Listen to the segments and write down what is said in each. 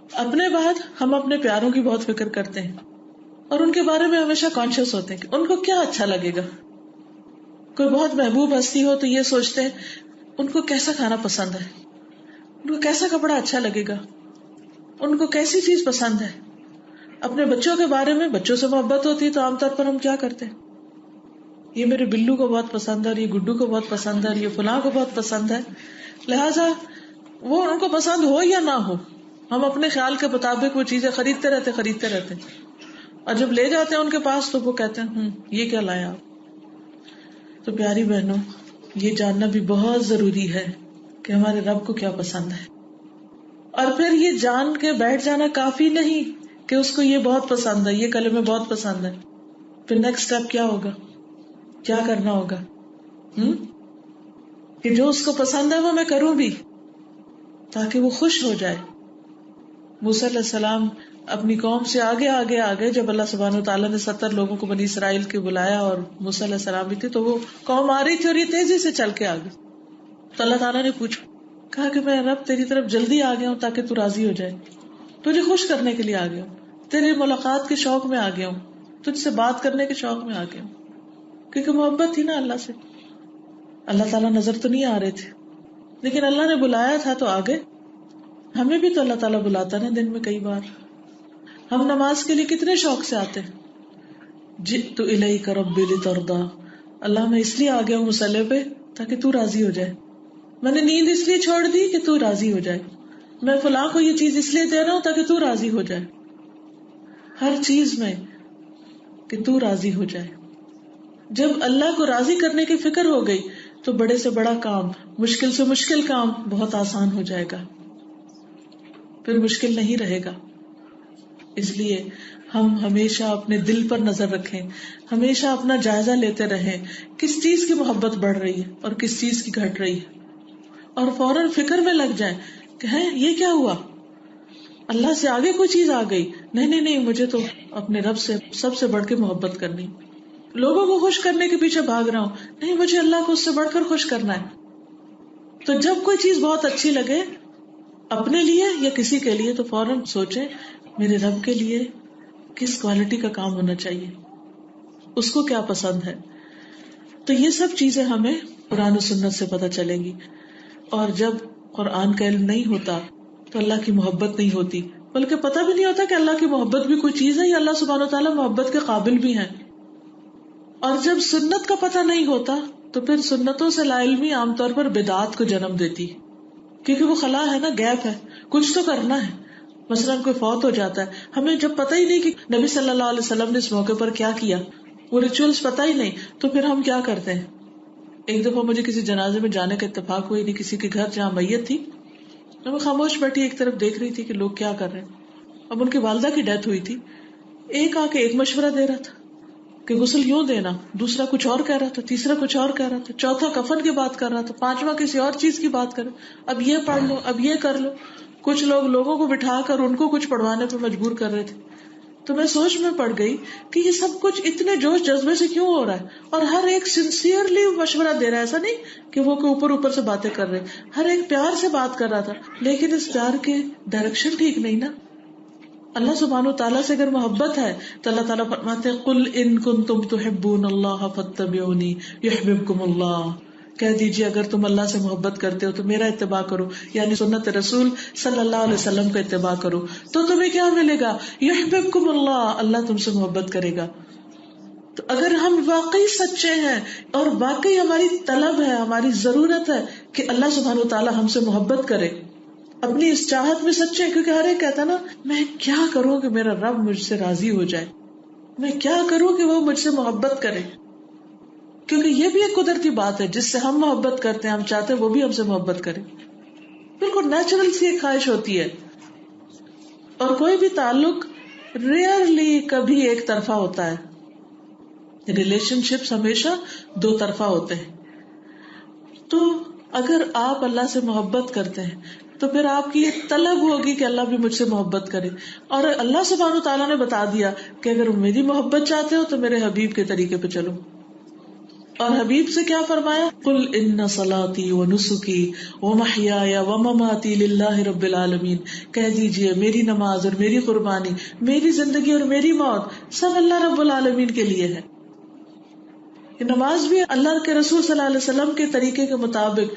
اپنے بعد ہم اپنے پیاروں کی بہت فکر کرتے ہیں اور ان کے بارے میں ہمیشہ کانشیس ہوتے ہیں کہ ان کو کیا اچھا لگے گا. کوئی بہت محبوب ہستی ہو تو یہ سوچتے ہیں ان کو کیسا کھانا پسند ہے, ان کو کیسا کپڑا اچھا لگے گا, ان کو کیسی چیز پسند ہے. اپنے بچوں کے بارے میں بچوں سے محبت ہوتی ہے تو عام طور پر ہم کیا کرتے ہیں, یہ میرے بلو کو بہت پسند ہے اور یہ گڈو کو بہت پسند ہے اور یہ فلاں کو بہت پسند ہے, لہذا وہ ان کو پسند ہو یا نہ ہو ہم اپنے خیال کے مطابق وہ چیزیں خریدتے رہتے اور جب لے جاتے ہیں ان کے پاس تو وہ کہتے ہیں یہ کیا لایا آپ. تو پیاری بہنوں, یہ جاننا بھی بہت ضروری ہے کہ ہمارے رب کو کیا پسند ہے. اور پھر یہ جان کے بیٹھ جانا کافی نہیں کہ اس کو یہ بہت پسند ہے, یہ کلمے بہت پسند ہے. پھر نیکسٹ اسٹیپ کیا ہوگا, کیا کرنا ہوگا کہ جو اس کو پسند ہے وہ میں کروں بھی تاکہ وہ خوش ہو جائے. موسیٰ علیہ السلام اپنی قوم سے آگے جب اللہ سبحانہ وتعالیٰ نے 70 لوگوں کو بنی اسرائیل کے بلایا اور موسیٰ علیہ السلام بھی تھے تو وہ قوم آ رہی تھی اور یہ تیزی سے چل کے آگے. تو اللہ تعالیٰ نے کہا کہ میں رب تیری طرف جلدی آ گیا ہوں تاکہ تو راضی ہو جائے, تجھے خوش کرنے کے لیے آ گیا ہوں, تیری ملاقات کے شوق میں آ گیا ہوں, تجھ سے بات کرنے کے شوق میں آ گیا ہوں, کیونکہ محبت تھی نا اللہ سے. اللہ تعالیٰ نظر تو نہیں آ رہے تھے لیکن اللہ نے بلایا تھا تو آگے. ہمیں بھی تو اللہ تعالیٰ بلاتا نا دن میں کئی بار. ہم نماز کے لیے کتنے شوق سے آتے ہیں, جئت الیک ربی لترضی, اللہ میں اس لیے آ گیا ہوں مصلی پہ تاکہ تو راضی ہو جائے. میں نے نیند اس لیے چھوڑ دی کہ تو راضی ہو جائے. میں فلاں کو یہ چیز اس لیے دے رہا ہوں تاکہ تو راضی ہو جائے. ہر چیز میں کہ تو راضی ہو جائے. جب اللہ کو راضی کرنے کی فکر ہو گئی تو بڑے سے بڑا کام, مشکل سے مشکل کام بہت آسان ہو جائے گا, پھر مشکل نہیں رہے گا. اس لیے ہم ہمیشہ اپنے دل پر نظر رکھیں, ہمیشہ اپنا جائزہ لیتے رہیں کس چیز کی محبت بڑھ رہی ہے اور کس چیز کی گھٹ رہی ہے, اور فوراً فکر میں لگ جائیں کہ یہ کیا ہوا, اللہ سے آگے کوئی چیز آ گئی. نہیں, مجھے تو اپنے رب سے سب سے بڑھ کے محبت کرنی. لوگوں کو خوش کرنے کے پیچھے بھاگ رہا ہوں, نہیں, مجھے اللہ کو اس سے بڑھ کر خوش کرنا ہے. تو جب کوئی چیز بہت اچھی لگے اپنے لیے یا کسی کے لیے تو فوراً سوچیں میرے رب کے لیے کس کوالٹی کا کام ہونا چاہیے, اس کو کیا پسند ہے. تو یہ سب چیزیں ہمیں قرآن و سنت سے پتہ چلیں گی. اور جب قرآن کا علم نہیں ہوتا تو اللہ کی محبت نہیں ہوتی, بلکہ پتہ بھی نہیں ہوتا کہ اللہ کی محبت بھی کوئی چیز ہے یا اللہ سبحانہ وتعالیٰ محبت کے قابل بھی ہیں. اور جب سنت کا پتہ نہیں ہوتا تو پھر سنتوں سے لا علمی عام طور پر بدعات کو جنم دیتی, کیونکہ وہ خلا ہے نا, گیپ ہے, کچھ تو کرنا ہے. مثلاً کوئی فوت ہو جاتا ہے, ہمیں جب پتہ ہی نہیں کہ نبی صلی اللہ علیہ وسلم نے اس موقع پر کیا کیا, وہ ریچولز پتہ ہی نہیں, تو پھر ہم کیا کرتے ہیں. ایک دفعہ مجھے کسی جنازے میں جانے کا اتفاق ہوئی نہیں, کسی کے گھر جہاں میت تھی, تو میں خاموش بیٹھی ایک طرف دیکھ رہی تھی کہ لوگ کیا کر رہے ہیں. اب ان کی والدہ کی ڈیتھ ہوئی تھی, ایک آ کے ایک مشورہ دے رہا تھا کہ غسل یوں دینا, دوسرا کچھ اور کہہ رہا تھا, تیسرا کچھ اور کہہ رہا تھا, چوتھا کفن کی بات کر رہا تھا, پانچواں کسی اور چیز کی بات کر رہا, اب یہ پڑھ لو, اب یہ کر لو. کچھ لوگ لوگوں کو بٹھا کر ان کو کچھ پڑھوانے پہ مجبور کر رہے تھے. تو میں سوچ میں پڑ گئی کہ یہ سب کچھ اتنے جوش جذبے سے کیوں ہو رہا ہے, اور ہر ایک سنسیئرلی مشورہ دے رہا ہے, ایسا نہیں کہ وہ اوپر سے باتیں کر رہے, ہر ایک پیار سے بات کر رہا تھا, لیکن اس پیار کے ڈائریکشن ٹھیک نہیں نا. اللہ سبحانہ وتعالیٰ سے اگر محبت ہے تو اللہ تعالیٰ فرماتے ہیں قل ان کنتم تحبون اللہ فاتبعونی یحببکم اللہ, کہہ دیجیے اگر تم اللہ سے محبت کرتے ہو تو میرا اتباع کرو, یعنی سنت رسول صلی اللہ علیہ وسلم کا اتباع کرو, تو تمہیں کیا ملے گا, یحببکم اللہ, اللہ تم سے محبت کرے گا. تو اگر ہم واقعی سچے ہیں اور واقعی ہماری طلب ہے, ہماری ضرورت ہے کہ اللہ سبحانہ وتعالیٰ ہم سے محبت کرے, اپنی اس چاہت میں سچے ہیں, کیونکہ ہر ایک کہتا نا میں کیا کروں کہ میرا رب مجھ سے راضی ہو جائے, میں کیا کروں کہ وہ مجھ سے محبت کرے, کیونکہ یہ بھی ایک قدرتی بات ہے, جس سے ہم محبت کرتے ہیں ہم چاہتے ہیں وہ بھی ہم سے محبت کرے, بالکل نیچرل سی ایک خواہش ہوتی ہے. اور کوئی بھی تعلق ریئرلی کبھی ایک طرفہ ہوتا ہے, ریلیشن شپس ہمیشہ دو طرفہ ہوتے ہیں. تو اگر آپ اللہ سے محبت کرتے ہیں تو پھر آپ کی یہ طلب ہوگی کہ اللہ بھی مجھ سے محبت کرے, اور اللہ سبحانہ تعالیٰ نے بتا دیا کہ اگر میری محبت چاہتے ہو تو میرے حبیب کے طریقے پہ چلو, اور حبیب سے کیا فرمایا؟ قل ان صلاتی و نسکی و محیای و مماتی للہ رب العالمین، کہہ دیجئے میری نماز اور میری قربانی، میری زندگی اور میری موت سب اللہ رب العالمین کے لیے ہے. کہ نماز بھی اللہ کے رسول صلی اللہ علیہ وسلم کے طریقے کے مطابق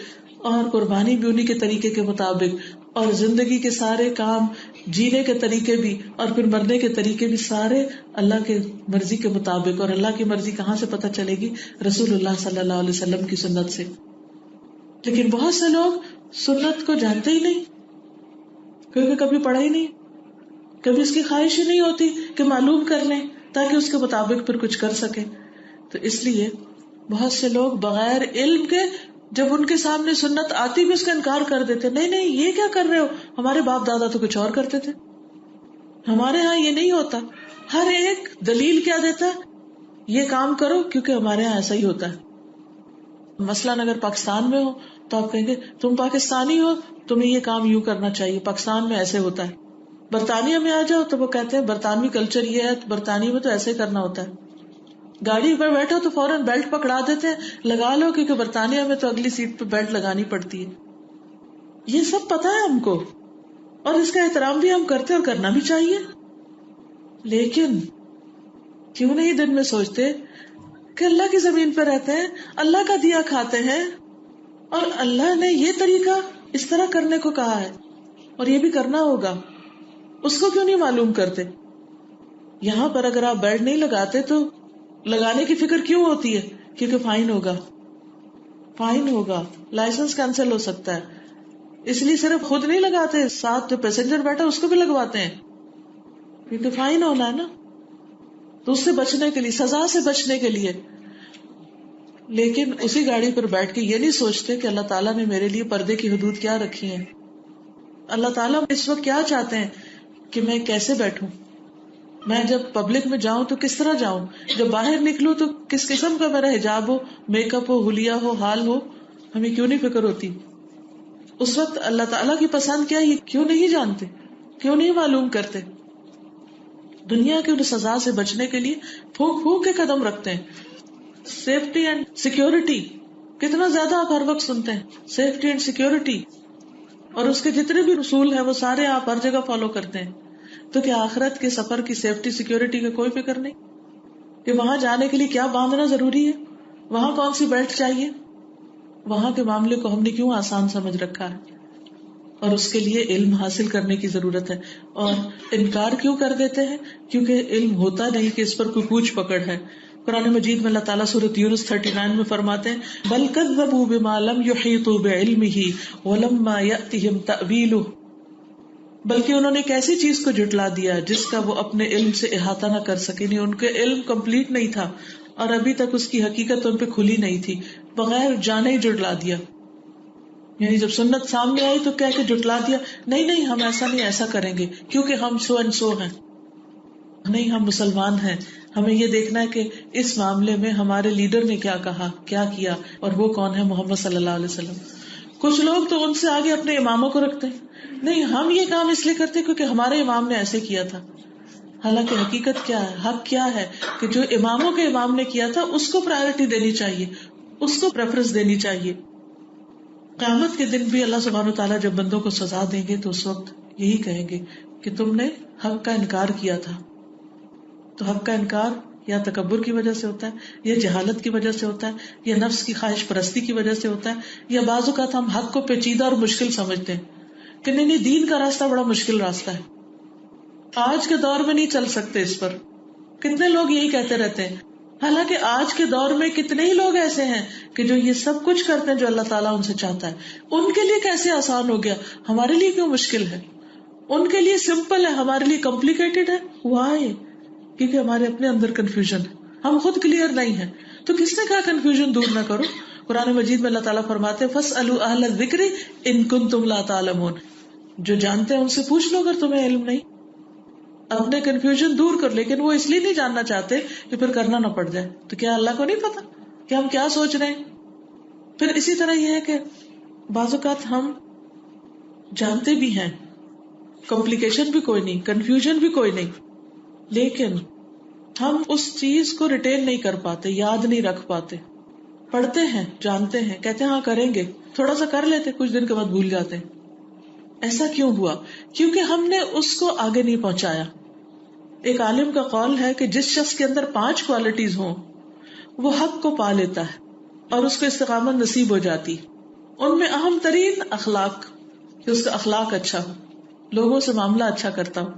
اور قربانی بھی انہی کے طریقے کے مطابق اور زندگی کے سارے کام جینے کے طریقے بھی اور پھر مرنے کے طریقے بھی سارے اللہ کے مرضی کے مطابق. اور اللہ کی مرضی کہاں سے پتہ چلے گی؟ رسول اللہ صلی اللہ علیہ وسلم کی سنت سے. لیکن بہت سے لوگ سنت کو جانتے ہی نہیں، کیونکہ کبھی پڑھا ہی نہیں، کبھی اس کی خواہش ہی نہیں ہوتی کہ معلوم کر لیں تاکہ اس کے مطابق پھر کچھ کر سکیں. تو اس لیے بہت سے لوگ بغیر علم کے جب ان کے سامنے سنت آتی بھی اس کا انکار کر دیتے. نہیں یہ کیا کر رہے ہو، ہمارے باپ دادا تو کچھ اور کرتے تھے، ہمارے ہاں یہ نہیں ہوتا. ہر ایک دلیل کیا دیتا ہے، یہ کام کرو کیونکہ ہمارے ہاں ایسا ہی ہوتا ہے. مثلاً اگر پاکستان میں ہو تو آپ کہیں گے تم پاکستانی ہو، تمہیں یہ کام یوں کرنا چاہیے، پاکستان میں ایسے ہوتا ہے. برطانیہ میں آ جاؤ تو وہ کہتے ہیں برطانوی کلچر یہ ہے، برطانیہ میں تو ایسے کرنا ہوتا ہے. گاڑی پر بیٹھو تو فوراً بیلٹ پکڑا دیتے ہیں، لگا لو کیونکہ برطانیہ میں تو اگلی سیٹ پہ بیلٹ لگانی پڑتی ہے. یہ سب پتا ہے ہم کو اور اس کا احترام بھی ہم کرتے اور کرنا بھی چاہیے. لیکن کیوں نہیں دن میں سوچتے کہ اللہ کی زمین پہ رہتے ہیں، اللہ کا دیا کھاتے ہیں اور اللہ نے یہ طریقہ اس طرح کرنے کو کہا ہے اور یہ بھی کرنا ہوگا، اس کو کیوں نہیں معلوم کرتے؟ یہاں پر اگر آپ بیلٹ نہیں لگاتے تو لگانے کی فکر کیوں ہوتی ہے؟ کیونکہ فائن ہوگا، لائسنس کینسل ہو سکتا ہے. اس لیے صرف خود نہیں لگاتے، ساتھ جو پیسنجر بیٹھا اس کو بھی لگواتے ہیں کیونکہ فائن ہونا ہے نا، تو اس سے بچنے کے لیے، سزا سے بچنے کے لیے. لیکن اسی گاڑی پر بیٹھ کے یہ نہیں سوچتے کہ اللہ تعالیٰ نے میرے لیے پردے کی حدود کیا رکھی ہیں، اللہ تعالیٰ اس وقت کیا چاہتے ہیں کہ میں کیسے بیٹھوں، میں جب پبلک میں جاؤں تو کس طرح جاؤں، جب باہر نکلوں تو کس قسم کا میرا حجاب ہو، میک اپ ہو، حلیہ ہو، حال ہو. ہمیں کیوں نہیں فکر ہوتی؟ اس وقت اللہ تعالیٰ کی پسند کیا یہ کیوں نہیں جانتے، کیوں نہیں معلوم کرتے؟ دنیا کی سزا سے بچنے کے لیے پھونک پھونک کے قدم رکھتے ہیں. سیفٹی اینڈ سیکیورٹی کتنا زیادہ آپ ہر وقت سنتے ہیں، سیفٹی اینڈ سیکیورٹی، اور اس کے جتنے بھی رسول ہیں وہ سارے آپ ہر جگہ فالو کرتے ہیں. تو کیا آخرت کے سفر کی سیفٹی سیکیورٹی کا کوئی فکر نہیں کہ وہاں جانے کے لیے کیا باندھنا ضروری ہے، وہاں کون سی بیلٹ چاہیے؟ وہاں کے معاملے کو ہم نے کیوں آسان سمجھ رکھا ہے؟ اور اس کے لیے علم حاصل کرنے کی ضرورت ہے. اور انکار کیوں کر دیتے ہیں؟ کیونکہ علم ہوتا نہیں کہ اس پر کوئی پوچھ پکڑ ہے. قرآن مجید میں اللہ تعالیٰ سورۃ یونس 39 میں فرماتے ہیں بل کذبوا بما لم يحيطوا بعلمه ولما يأتهم تأويله، بلکہ انہوں نے ایک ایسی چیز کو جھٹلا دیا جس کا وہ اپنے علم سے احاطہ نہ کر سکے. نہیں، ان کے علم کمپلیٹ نہیں تھا اور ابھی تک اس کی حقیقت ان پہ کھلی نہیں تھی، بغیر جانے ہی جھٹلا دیا. یعنی جب سنت سامنے آئی تو کہہ کے جھٹلا دیا، نہیں ہم ایسا نہیں، ایسا کریں گے کیونکہ ہم سو اینڈ سو ہیں، نہیں ہم مسلمان ہیں، ہمیں یہ دیکھنا ہے کہ اس معاملے میں ہمارے لیڈر نے کیا کہا، کیا کیا، اور وہ کون ہے؟ محمد صلی اللہ علیہ وسلم. کچھ لوگ تو ان سے آگے اپنے اماموں کو رکھتے ہیں، نہیں ہم یہ کام اس لیے کرتے کیونکہ ہمارے امام نے ایسے کیا تھا. حالانکہ حقیقت کیا ہے، حق کیا ہے کہ جو اماموں کے امام نے کیا تھا اس کو پرائرٹی دینی چاہیے، اس کو پریفرنس دینی چاہیے. قیامت کے دن بھی اللہ سبحانہ وتعالیٰ جب بندوں کو سزا دیں گے تو اس وقت یہی کہیں گے کہ تم نے حق کا انکار کیا تھا. تو حق کا انکار یا تکبر کی وجہ سے ہوتا ہے، یا جہالت کی وجہ سے ہوتا ہے، یا نفس کی خواہش پرستی کی وجہ سے ہوتا ہے، یا بعض اوقات ہم حق کو پیچیدہ اور مشکل سمجھتے ہیں کہ نہیں دین کا راستہ بڑا مشکل راستہ ہے، آج کے دور میں نہیں چل سکتے اس پر. کتنے لوگ یہی کہتے رہتے ہیں، حالانکہ آج کے دور میں کتنے ہی لوگ ایسے ہیں کہ جو یہ سب کچھ کرتے ہیں جو اللہ تعالیٰ ان سے چاہتا ہے. ان کے لیے کیسے آسان ہو گیا، ہمارے لیے کیوں مشکل ہے؟ ان کے لیے سمپل ہے، ہمارے لیے کمپلیکیٹڈ ہے. وائی؟ کیونکہ ہمارے اپنے اندر کنفیوژن ہے، ہم خود کلیئر نہیں ہیں. تو کس نے کہا کنفیوژن دور نہ کرو؟ قرآن مجید میں اللہ تعالیٰ فرماتے ہیں فَاسْأَلُوا أَهْلَ الذِّكْرِ إِن كُنتُمْ لَا تَعْلَمُونَ، جو جانتے ہیں ان سے پوچھ لو اگر تمہیں علم نہیں. اپنے کنفیوژن دور کر، لیکن وہ اس لیے نہیں جاننا چاہتے کہ پھر کرنا نہ پڑ جائے. تو کیا اللہ کو نہیں پتا کہ ہم کیا سوچ رہے ہیں؟ پھر اسی طرح یہ ہے کہ بعض اوقات ہم جانتے بھی ہیں، کمپلیکیشن بھی کوئی نہیں، کنفیوژن بھی کوئی نہیں، لیکن ہم اس چیز کو ریٹین نہیں کر پاتے، یاد نہیں رکھ پاتے. پڑھتے ہیں، جانتے ہیں، کہتے ہیں ہاں کریں گے، تھوڑا سا کر لیتے، کچھ دن کے بعد بھول جاتے ہیں. ایسا کیوں ہوا؟ کیونکہ ہم نے اس کو آگے نہیں پہنچایا. ایک عالم کا قول ہے کہ جس شخص کے اندر 5 کوالٹیز ہوں وہ حق کو پا لیتا ہے اور اس کو استقامت نصیب ہو جاتی. ان میں اہم ترین اخلاق، کہ اس کا اخلاق اچھا ہو، لوگوں سے معاملہ اچھا کرتا ہو.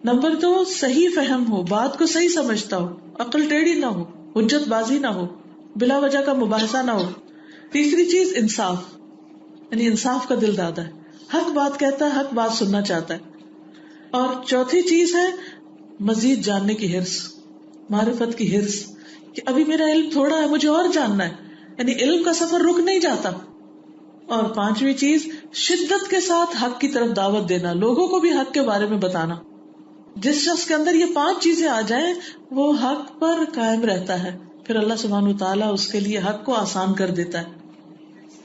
نمبر 2، صحیح فہم ہو، بات کو صحیح سمجھتا ہو، عقل ٹیڑھی نہ ہو، حجت بازی نہ ہو، بلا وجہ کا مباحثہ نہ ہو. تیسری چیز انصاف، یعنی انصاف کا دل دادا ہے، حق بات کہتا ہے، حق بات سننا چاہتا ہے. اور چوتھی چیز ہے مزید جاننے کی حرص، معرفت کی حرص، کہ ابھی میرا علم تھوڑا ہے، مجھے اور جاننا ہے، یعنی علم کا سفر رک نہیں جاتا. اور 5ویں چیز، شدت کے ساتھ حق کی طرف دعوت دینا، لوگوں کو بھی حق کے بارے میں بتانا. جس شخص کے اندر یہ 5 چیزیں آ جائیں وہ حق پر قائم رہتا ہے، پھر اللہ سبحانہ وتعالیٰ اس کے لیے حق کو آسان کر دیتا ہے.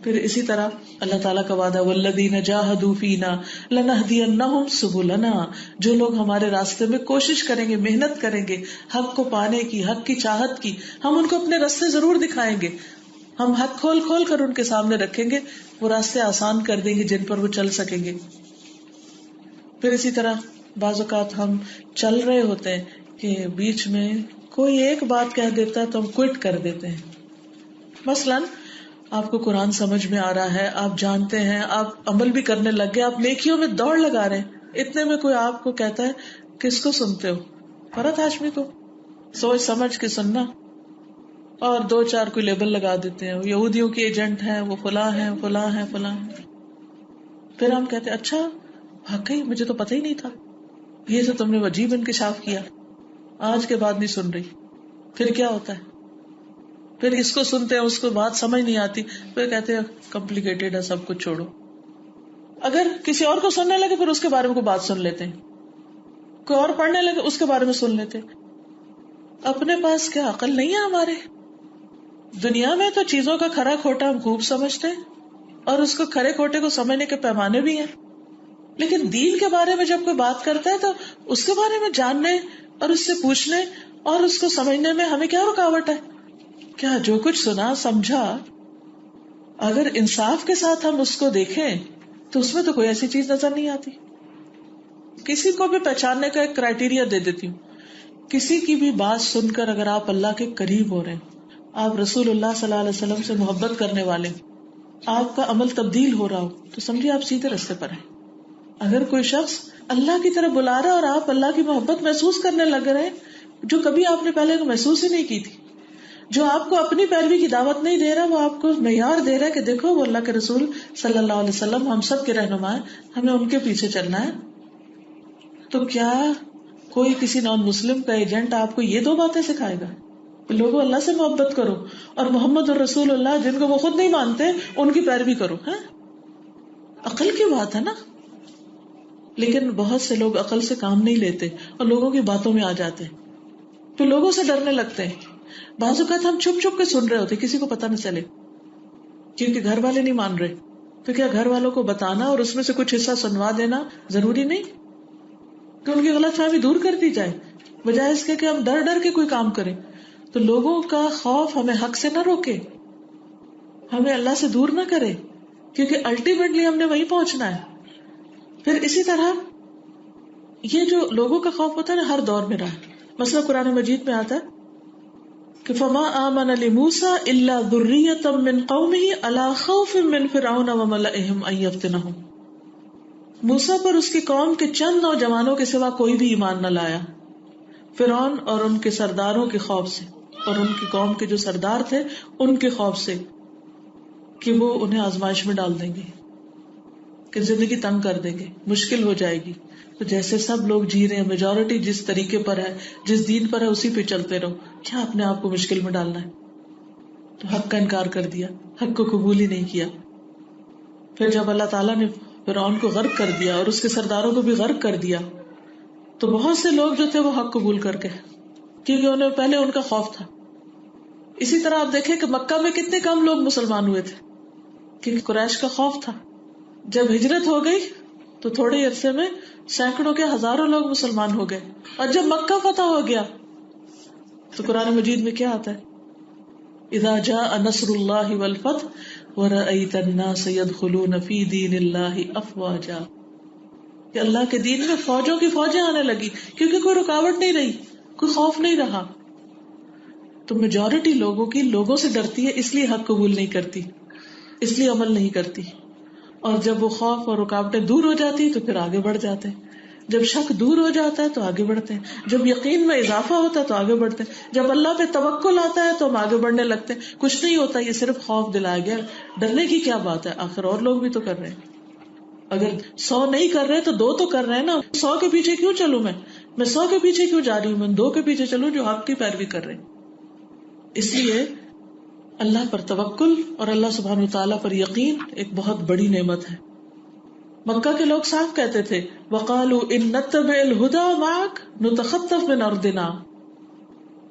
پھر اسی طرح اللہ تعالیٰ کا وعدہ والذین جاہدوا فینا لنہدینہم سبلنا، جو لوگ ہمارے راستے میں کوشش کریں گے، محنت کریں گے حق کو پانے کی، حق کی چاہت کی، ہم ان کو اپنے راستے ضرور دکھائیں گے. ہم حق کھول کھول کر ان کے سامنے رکھیں گے، وہ راستے آسان کر دیں گے جن پر وہ چل سکیں گے. پھر اسی طرح بعض اوقات ہم چل رہے ہوتے ہیں کہ بیچ میں کوئی ایک بات کہہ دیتا ہے تو ہم کوئٹ کر دیتے ہیں. مثلاً آپ کو قرآن سمجھ میں آ رہا ہے، آپ جانتے ہیں، آپ عمل بھی کرنے لگ گئے، آپ نیکیوں میں دوڑ لگا رہے ہیں، اتنے میں کوئی آپ کو کہتا ہے کس کو سنتے ہو؟ فرحت ہاشمی کو. سوچ سمجھ کے سننا، اور 2-4 کوئی لیبل لگا دیتے ہیں، یہودیوں کے ایجنٹ ہیں، وہ فلاں ہیں فلاں ہیں فلاں ہیں. پھر ہم کہتے ہیں اچھا واقعی مجھے تو پتہ ہی نہیں تھا، یہ تو تم نے عجیب انکشاف کیا، آج کے بعد نہیں سن رہی. پھر کیا ہوتا ہے؟ پھر اس کو سنتے ہیں، اس کو بات سمجھ نہیں آتی، پھر کہتے ہیں کمپلیکیٹڈ ہے سب کچھ، چھوڑو. اگر کسی اور کو سننے لگے پھر اس کے بارے میں کوئی بات سن لیتے ہیں، کوئی اور پڑھنے لگے اس کے بارے میں سن لیتے. اپنے پاس کیا عقل نہیں ہے ہمارے؟ دنیا میں تو چیزوں کا کھرا کھوٹا ہم خوب سمجھتے ہیں، اور اس کو کھرے کھوٹے کو سمجھنے کے پیمانے بھی ہیں، لیکن دین کے بارے میں جب کوئی بات کرتا ہے تو اس کے بارے میں جاننے اور اس سے پوچھنے اور اس کو سمجھنے میں ہمیں کیا رکاوٹ ہے؟ کیا جو کچھ سنا سمجھا، اگر انصاف کے ساتھ ہم اس کو دیکھیں تو اس میں تو کوئی ایسی چیز نظر نہیں آتی. کسی کو بھی پہچاننے کا ایک کرائیٹیریا دے دیتی ہوں. کسی کی بھی بات سن کر اگر آپ اللہ کے قریب ہو رہے ہیں، آپ رسول اللہ صلی اللہ علیہ وسلم سے محبت کرنے والے، آپ کا عمل تبدیل ہو رہا ہو، تو سمجھیے آپ سیدھے راستے پر ہیں. اگر کوئی شخص اللہ کی طرف بلا رہا ہے اور آپ اللہ کی محبت محسوس کرنے لگ رہے ہیں جو کبھی آپ نے پہلے محسوس ہی نہیں کی تھی، جو آپ کو اپنی پیروی کی دعوت نہیں دے رہا، وہ آپ کو معیار دے رہا ہے کہ دیکھو وہ اللہ کے رسول صلی اللہ علیہ وسلم ہم سب کے رہنما ہیں، ہمیں ان کے پیچھے چلنا ہے. تو کیا کوئی کسی نان مسلم کا ایجنٹ آپ کو یہ 2 باتیں سکھائے گا؟ لوگوں اللہ سے محبت کرو اور محمد الرسول اللہ جن کو وہ خود نہیں مانتے ان کی پیروی کرو. عقل کی بات ہے نا. لیکن بہت سے لوگ عقل سے کام نہیں لیتے اور لوگوں کی باتوں میں آ جاتے ہیں، تو لوگوں سے ڈرنے لگتے ہیں. بعض اوقات ہم چھپ چھپ کے سن رہے ہوتے، کسی کو پتہ نہ چلے، کیونکہ گھر والے نہیں مان رہے. تو کیا گھر والوں کو بتانا اور اس میں سے کچھ حصہ سنوا دینا ضروری نہیں کہ ان کی غلط فہمی دور کر دی جائے، بجائے اس کے کہ ہم ڈر ڈر کے کوئی کام کریں؟ تو لوگوں کا خوف ہمیں حق سے نہ روکے، ہمیں اللہ سے دور نہ کرے، کیونکہ الٹیمیٹلی ہم نے وہیں پہنچنا ہے. پھر اسی طرح یہ جو لوگوں کا خوف ہوتا ہے نا، ہر دور میں رہا. مثلا قرآن مجید میں آتا ہے کہ فما آمن لموسى الا ذرية من قومه على خوف من فرعون وملئهم ان يفتنهم. موسیٰ پر اس کی قوم کے چند نوجوانوں کے سوا کوئی بھی ایمان نہ لایا، فرعون اور ان کے سرداروں کے خوف سے، اور ان کی قوم کے جو سردار تھے ان کے خوف سے کہ وہ انہیں آزمائش میں ڈال دیں گے، کہ زندگی تنگ کر دیں گے، مشکل ہو جائے گی. تو جیسے سب لوگ جی رہے ہیں، میجورٹی جس طریقے پر ہے، جس دین پر ہے، اسی پہ چلتے رہو، کیا اپنے آپ کو مشکل میں ڈالنا ہے؟ تو حق کا انکار کر دیا، حق کو قبول ہی نہیں کیا. پھر جب اللہ تعالیٰ نے فرعون کو غرق کر دیا اور اس کے سرداروں کو بھی غرق کر دیا، تو بہت سے لوگ جو تھے وہ حق قبول کر گئے، کیونکہ انہیں پہلے ان کا خوف تھا. اسی طرح آپ دیکھیں کہ مکہ میں کتنے کم لوگ مسلمان ہوئے تھے، کیونکہ قریش کا خوف تھا. جب ہجرت ہو گئی تو تھوڑے عرصے میں سینکڑوں کے ہزاروں لوگ مسلمان ہو گئے. اور جب مکہ فتح ہو گیا تو قرآن مجید میں کیا آتا ہے؟ اذا جاء نصر اللہ والفتح ورأیت الناس يدخلون فی دین اللہ افواجا، کہ اللہ کے دین میں فوجوں کی فوجیں آنے لگی، کیونکہ کوئی رکاوٹ نہیں رہی، کوئی خوف نہیں رہا. تو میجورٹی لوگوں سے ڈرتی ہے، اس لیے حق قبول نہیں کرتی، اس لیے عمل نہیں کرتی. اور جب وہ خوف اور رکاوٹیں دور ہو جاتی تو پھر آگے بڑھ جاتے ہیں. جب شک دور ہو جاتا ہے تو آگے بڑھتے ہیں. جب یقین میں اضافہ ہوتا ہے تو آگے بڑھتے ہیں. جب اللہ پہ توکل آتا ہے تو ہم آگے بڑھنے لگتے ہیں. کچھ نہیں ہوتا، یہ صرف خوف دلایا گیا. ڈرنے کی کیا بات ہے، آخر اور لوگ بھی تو کر رہے ہیں. اگر 100 نہیں کر رہے تو 2 تو کر رہے ہیں نا. 100 کے پیچھے کیوں چلوں میں 100 کے پیچھے کیوں جا رہی ہوں، میں 2 کے پیچھے چلوں جو حق کی پیروی کر رہے ہیں. اس لیے اللہ پر توکل اور اللہ سبحانہ وتعالیٰ پر یقین ایک بہت بڑی نعمت ہے. مکہ کے لوگ صاف کہتے تھے وَقَالُوا إِن نَتَّبِعِ الْهُدَى مَعَكَ نُتَخَطَّفْ مِنْ أَرْضِنَا،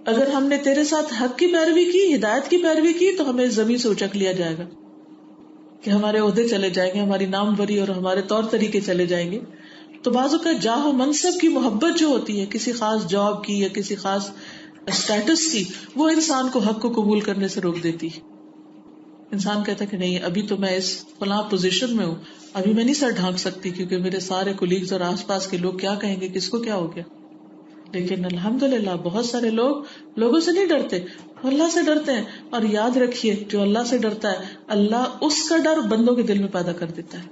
اگر ہم نے تیرے ساتھ حق کی پیروی کی، ہدایت کی پیروی کی، تو ہمیں زمین سے اچک لیا جائے گا، کہ ہمارے عہدے چلے جائیں گے، ہماری ناموری اور ہمارے طور طریقے چلے جائیں گے. تو بعضوں کا جاہ و منصب کی محبت جو ہوتی ہے، کسی خاص جاب کی یا کسی خاص اسٹیٹس کی، وہ انسان کو حق کو قبول کرنے سے روک دیتی. انسان کہتا ہے کہ نہیں، ابھی تو میں اس فلاں پوزیشن میں ہوں، ابھی میں نہیں سر ڈھانک سکتی کیونکہ میرے سارے کولیگز اور آس پاس کے لوگ کیا کہیں گے، کس کو کیا ہو گیا. لیکن الحمدللہ بہت سارے لوگ لوگوں سے نہیں ڈرتے، اللہ سے ڈرتے ہیں. اور یاد رکھیے، جو اللہ سے ڈرتا ہے اللہ اس کا ڈر بندوں کے دل میں پیدا کر دیتا ہے.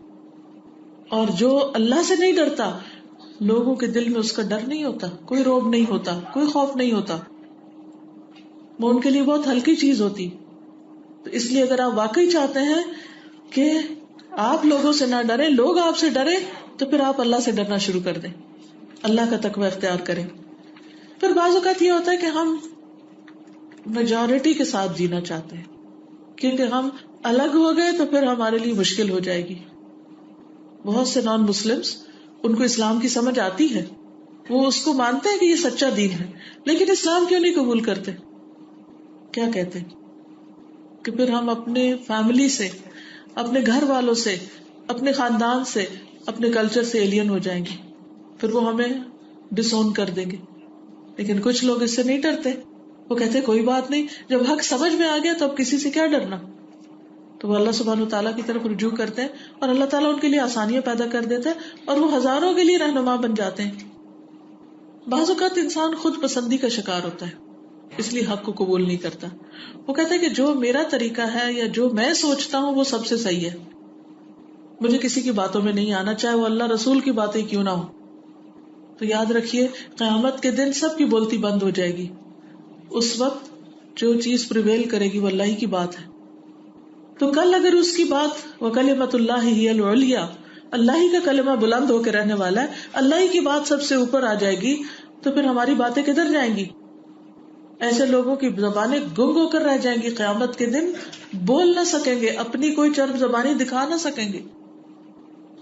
اور جو اللہ سے نہیں ڈرتا، لوگوں کے دل میں اس کا ڈر نہیں ہوتا، کوئی روب نہیں ہوتا، کوئی خوف نہیں ہوتا، وہ ان کے لیے بہت ہلکی چیز ہوتی. تو اس لیے اگر آپ واقعی چاہتے ہیں کہ آپ لوگوں سے نہ ڈریں، لوگ آپ سے ڈریں، تو پھر آپ اللہ سے ڈرنا شروع کر دیں، اللہ کا تقوی اختیار کریں. پھر بعض اوقات یہ ہوتا ہے کہ ہم میجورٹی کے ساتھ جینا چاہتے ہیں، کیونکہ ہم الگ ہو گئے تو پھر ہمارے لیے مشکل ہو جائے گی. بہت سے نان مسلمس، ان کو اسلام کی سمجھ آتی ہے، وہ اس کو مانتے ہیں کہ یہ سچا دین ہے، لیکن اسلام کیوں نہیں قبول کرتے؟ کیا کہتے ہیں کہ پھر ہم اپنے فیملی سے، اپنے گھر والوں سے، اپنے خاندان سے، اپنے کلچر سے ایلین ہو جائیں گے، پھر وہ ہمیں ڈس اون کر دیں گے. لیکن کچھ لوگ اس سے نہیں ڈرتے، وہ کہتے کوئی بات نہیں، جب حق سمجھ میں آ گیا تو اب کسی سے کیا ڈرنا. تو وہ اللہ سبحانہ وتعالیٰ کی طرف رجوع کرتے ہیں اور اللہ تعالیٰ ان کے لیے آسانیاں پیدا کر دیتا ہے اور وہ ہزاروں کے لیے رہنما بن جاتے ہیں. بعض اوقات انسان خود پسندی کا شکار ہوتا ہے، اس لیے حق کو قبول نہیں کرتا. وہ کہتا ہے کہ جو میرا طریقہ ہے یا جو میں سوچتا ہوں وہ سب سے صحیح ہے، مجھے کسی کی باتوں میں نہیں آنا، چاہے وہ اللہ رسول کی باتیں کیوں نہ ہو. تو یاد رکھیے قیامت کے دن سب کی بولتی بند ہو جائے گی. اس وقت جو چیز پریویل کرے گی وہ اللہ ہی کی بات ہے. تو کل اگر اس کی بات وَكَلِمَةُ اللَّهِ هِيَ الْعُلْيَا، اللہ ہی کا کلمہ بلند ہو کے رہنے والا ہے، اللہ ہی کی بات سب سے اوپر آ جائے گی، تو پھر ہماری باتیں کدھر جائیں گی؟ ایسے لوگوں کی زبانیں گنگ ہو کر رہ جائیں گی، قیامت کے دن بول نہ سکیں گے، اپنی کوئی چرب زبانی دکھا نہ سکیں گے.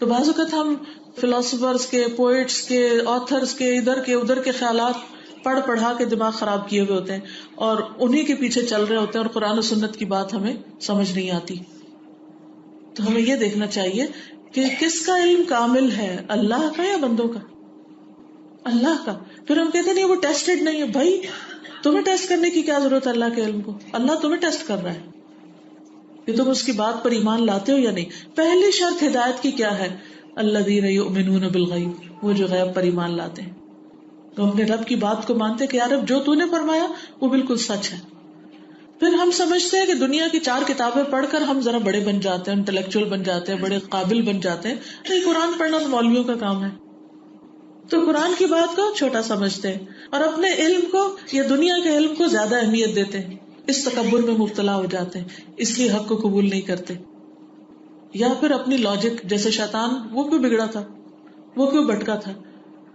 تو بعض اوقات ہم فلاسفرز کے، پوئٹس کے، آتھرز کے، ادھر کے ادھر کے خیالات پڑھا کے دماغ خراب کیے ہوئے ہوتے ہیں اور انہی کے پیچھے چل رہے ہوتے ہیں اور قرآن و سنت کی بات ہمیں سمجھ نہیں آتی. تو ہمیں یہ دیکھنا چاہیے کہ کس کا علم کامل ہے، اللہ کا یا بندوں کا؟ اللہ کا. پھر ہم کہتے نہیں وہ ٹیسٹڈ نہیں ہے. بھائی تمہیں ٹیسٹ کرنے کی کیا ضرورت ہے اللہ کے علم کو؟ اللہ تمہیں ٹیسٹ کر رہا ہے کہ تم اس کی بات پر ایمان لاتے ہو یا نہیں. پہلی شرط ہدایت کی کیا ہے؟ الذین یؤمنون بالغیب، وہ جو غیب پر ایمان لاتے ہیں، تو اپنے رب کی بات کو مانتے کہ یار اب جو تو نے فرمایا وہ بالکل سچ ہے. پھر ہم سمجھتے ہیں کہ دنیا کی 4 کتابیں پڑھ کر ہم ذرا بڑے بن جاتے ہیں، انٹلیکچوئل بن جاتے ہیں، بڑے قابل بن جاتے ہیں. نہیں، قرآن پڑھنا تو مولویوں کا کام ہے. تو قرآن کی بات کو چھوٹا سمجھتے ہیں اور اپنے علم کو یا دنیا کے علم کو زیادہ اہمیت دیتے ہیں. اس تکبر میں مبتلا ہو جاتے ہیں، اس لیے حق کو قبول نہیں کرتے. یا پھر اپنی لاجک، جیسے شیطان، وہ کیوں بگڑا تھا، وہ کیوں بھٹکا تھا،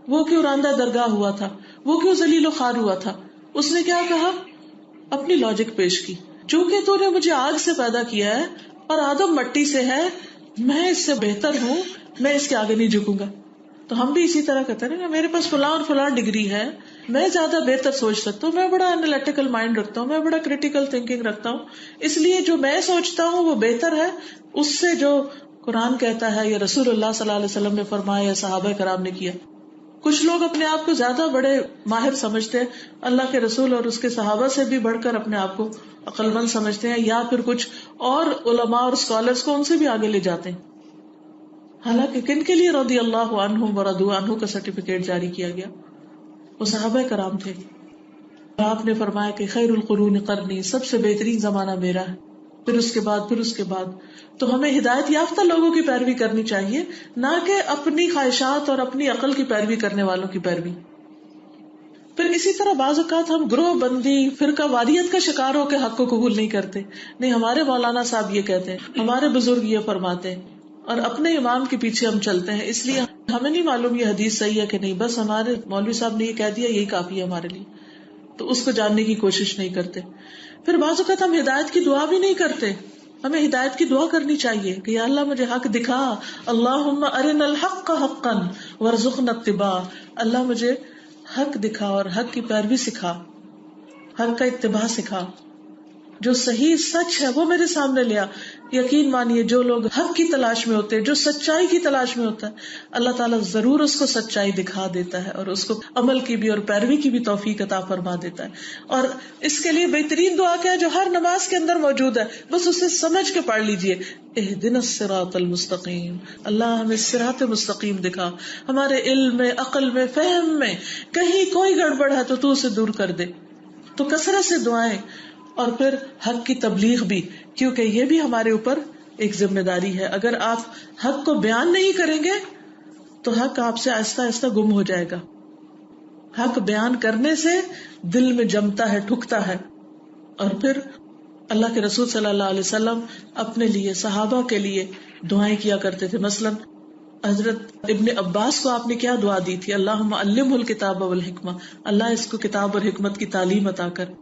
وہ کیوں راندہ درگاہ ہوا تھا، وہ کیوں ذلیل و خوار ہوا تھا؟ اس نے کیا کہا؟ اپنی لاجک پیش کی. چونکہ تو نے مجھے آگ سے پیدا کیا ہے اور آدم مٹی سے ہے، میں اس سے بہتر ہوں، میں اس کے آگے نہیں جھکوں گا. تو ہم بھی اسی طرح کہتے ہیں نا، میرے پاس فلاں اور فلاں ڈگری ہے، میں زیادہ بہتر سوچ سکتا ہوں، میں بڑا انالیٹیکل مائنڈ رکھتا ہوں، میں بڑا کریٹیکل تھنکنگ رکھتا ہوں، اس لیے جو میں سوچتا ہوں وہ بہتر ہے اس سے جو قرآن کہتا ہے یا رسول اللہ صلی اللہ علیہ وسلم نے فرمایا یا صحابہ کرام نے کیا. کچھ لوگ اپنے آپ کو زیادہ بڑے ماہر سمجھتے ہیں، اللہ کے رسول اور اس کے صحابہ سے بھی بڑھ کر اپنے آپ کو عقل مند سمجھتے ہیں، یا پھر کچھ اور علماء اور اسکالرس کو ان سے بھی آگے لے جاتے ہیں. حالانکہ کن کے لیے رضی اللہ عنہم ورضوا عنہ کا سرٹیفکیٹ جاری کیا گیا؟ وہ صحابہ کرام تھے. آپ نے فرمایا کہ خیر القرون قرنی، سب سے بہترین زمانہ میرا ہے، پھر اس کے بعد، پھر اس کے بعد. تو ہمیں ہدایت یافتہ لوگوں کی پیروی کرنی چاہیے، نہ کہ اپنی خواہشات اور اپنی عقل کی پیروی کرنے والوں کی پیروی. پھر اسی طرح بعض اوقات ہم گروہ بندی، فرقہ واریت کا شکار ہو کے حق کو قبول نہیں کرتے. نہیں، ہمارے مولانا صاحب یہ کہتے ہیں، ہمارے بزرگ یہ فرماتے ہیں، اور اپنے امام کے پیچھے ہم چلتے ہیں، اس لیے ہمیں نہیں معلوم یہ حدیث صحیح ہے کہ نہیں، بس ہمارے مولوی صاحب نے یہ کہہ دیا یہی کافی ہے ہمارے لیے، تو اس کو جاننے کی کوشش نہیں کرتے. پھر بعض اوقات ہم ہدایت کی دعا بھی نہیں کرتے. ہمیں ہدایت کی دعا کرنی چاہیے کہ یا اللہ مجھے حق دکھا، اللہم ارنا الحق حقا وارزقنا اتباعہ. اللہ مجھے حق دکھا اور حق کی پیروی سکھا، حق کا اتباع سکھا، جو صحیح سچ ہے وہ میرے سامنے لیا. یقین مانیے جو لوگ حق کی تلاش میں ہوتے ہیں، جو سچائی کی تلاش میں ہوتا ہے، اللہ تعالیٰ ضرور اس کو سچائی دکھا دیتا ہے اور اس کو عمل کی بھی اور پیروی کی بھی توفیق عطا فرما دیتا ہے. اور اس کے لیے بہترین دعا کیا ہے جو ہر نماز کے اندر موجود ہے، بس اسے سمجھ کے پڑھ لیجئے، اہدنا الصراط المستقیم. اللہ ہمیں صراط مستقیم دکھا، ہمارے علم میں، عقل میں، فہم میں کہیں کوئی گڑبڑ ہے تو اسے دور کر دے. تو کثرت سے دعائیں، اور پھر حق کی تبلیغ بھی، کیونکہ یہ بھی ہمارے اوپر ایک ذمہ داری ہے. اگر آپ حق کو بیان نہیں کریں گے تو حق آپ سے آہستہ آہستہ گم ہو جائے گا. حق بیان کرنے سے دل میں جمتا ہے، ٹھکتا ہے. اور پھر اللہ کے رسول صلی اللہ علیہ وسلم اپنے لیے، صحابہ کے لیے دعائیں کیا کرتے تھے. مثلا حضرت ابن عباس کو آپ نے کیا دعا دی تھی؟ اللہم علمہ الکتاب والحکمہ، اللہ اس کو کتاب اور حکمت کی تعلیم عطا کر.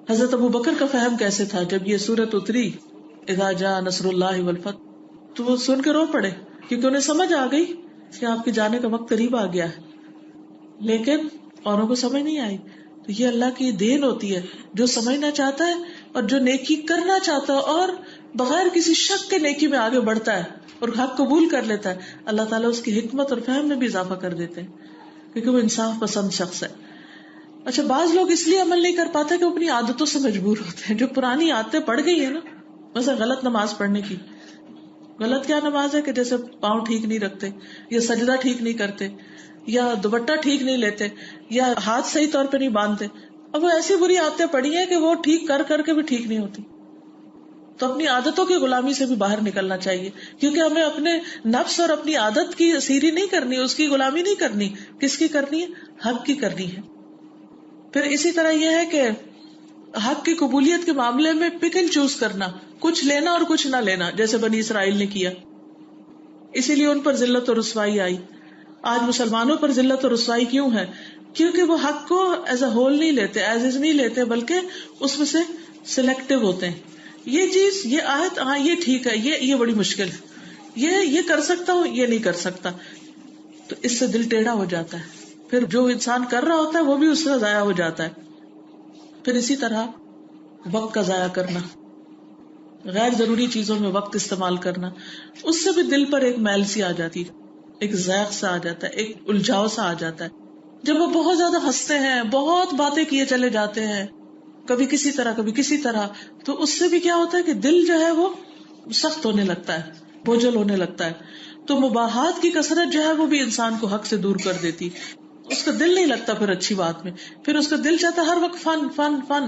حضرت ابو بکر کا فہم کیسے تھا جب یہ سورت اتری اذا جاء نصر اللہ والفتح، تو وہ سن کے رو پڑے، کیونکہ انہیں سمجھ آ گئی کہ آپ کے جانے کا وقت قریب آ گیا ہے. لیکن اوروں کو سمجھ نہیں آئی. تو یہ اللہ کی دین ہوتی ہے، جو سمجھنا چاہتا ہے اور جو نیکی کرنا چاہتا ہے اور بغیر کسی شک کے نیکی میں آگے بڑھتا ہے اور حق قبول کر لیتا ہے، اللہ تعالیٰ اس کی حکمت اور فہم میں بھی اضافہ کر دیتے ہیں، کیونکہ وہ انصاف پسند شخص ہے. اچھا، بعض لوگ اس لیے عمل نہیں کر پاتے کہ اپنی عادتوں سے مجبور ہوتے ہیں. جو پرانی عادتیں پڑ گئی ہیں نا، مثلا غلط نماز پڑھنے کی. غلط کیا نماز ہے کہ جیسے پاؤں ٹھیک نہیں رکھتے، یا سجدہ ٹھیک نہیں کرتے، یا دوپٹہ ٹھیک نہیں لیتے، یا ہاتھ صحیح طور پہ نہیں باندھتے. اب وہ ایسی بری عادتیں پڑی ہیں کہ وہ ٹھیک کر کر کے بھی ٹھیک نہیں ہوتی. تو اپنی عادتوں کی غلامی سے بھی باہر نکلنا چاہیے، کیونکہ ہمیں اپنے نفس اور اپنی عادت کی اسیری نہیں کرنی، اس کی غلامی نہیں کرنی. کس کی کرنی ہے؟ حق کی کرنی ہے. پھر اسی طرح یہ ہے کہ حق کی قبولیت کے معاملے میں پک اینڈ چوز کرنا، کچھ لینا اور کچھ نہ لینا، جیسے بنی اسرائیل نے کیا. اسی لیے ان پر ذلت اور رسوائی آئی. آج مسلمانوں پر ذلت اور رسوائی کیوں ہے؟ کیونکہ وہ حق کو ایز اے ہول نہیں لیتے، ایز از نہیں لیتے، بلکہ اس میں سے سلیکٹو ہوتے ہیں. یہ چیز، یہ آیت، ہاں یہ ٹھیک ہے، یہ بڑی مشکل ہے، یہ کر سکتا ہوں، یہ نہیں کر سکتا. تو اس سے دل ٹیڑھا ہو جاتا ہے، پھر جو انسان کر رہا ہوتا ہے وہ بھی اس سے ضائع ہو جاتا ہے. پھر اسی طرح وقت کا ضائع کرنا، غیر ضروری چیزوں میں وقت استعمال کرنا، اس سے بھی دل پر ایک میل سی آ جاتی ہے، ایک ضائق سا آ جاتا ہے، ایک الجھاؤ سا آ جاتا ہے. جب وہ بہت زیادہ ہنستے ہیں، بہت باتیں کیے چلے جاتے ہیں، کبھی کسی طرح کبھی کسی طرح، تو اس سے بھی کیا ہوتا ہے کہ دل جو ہے وہ سخت ہونے لگتا ہے، بوجھل ہونے لگتا ہے. تو مباحات کی کثرت جو ہے وہ بھی انسان کو حق سے دور کر دیتی، اس کا دل نہیں لگتا پھر اچھی بات میں، پھر اس کا دل چاہتا ہر وقت فن فن فن.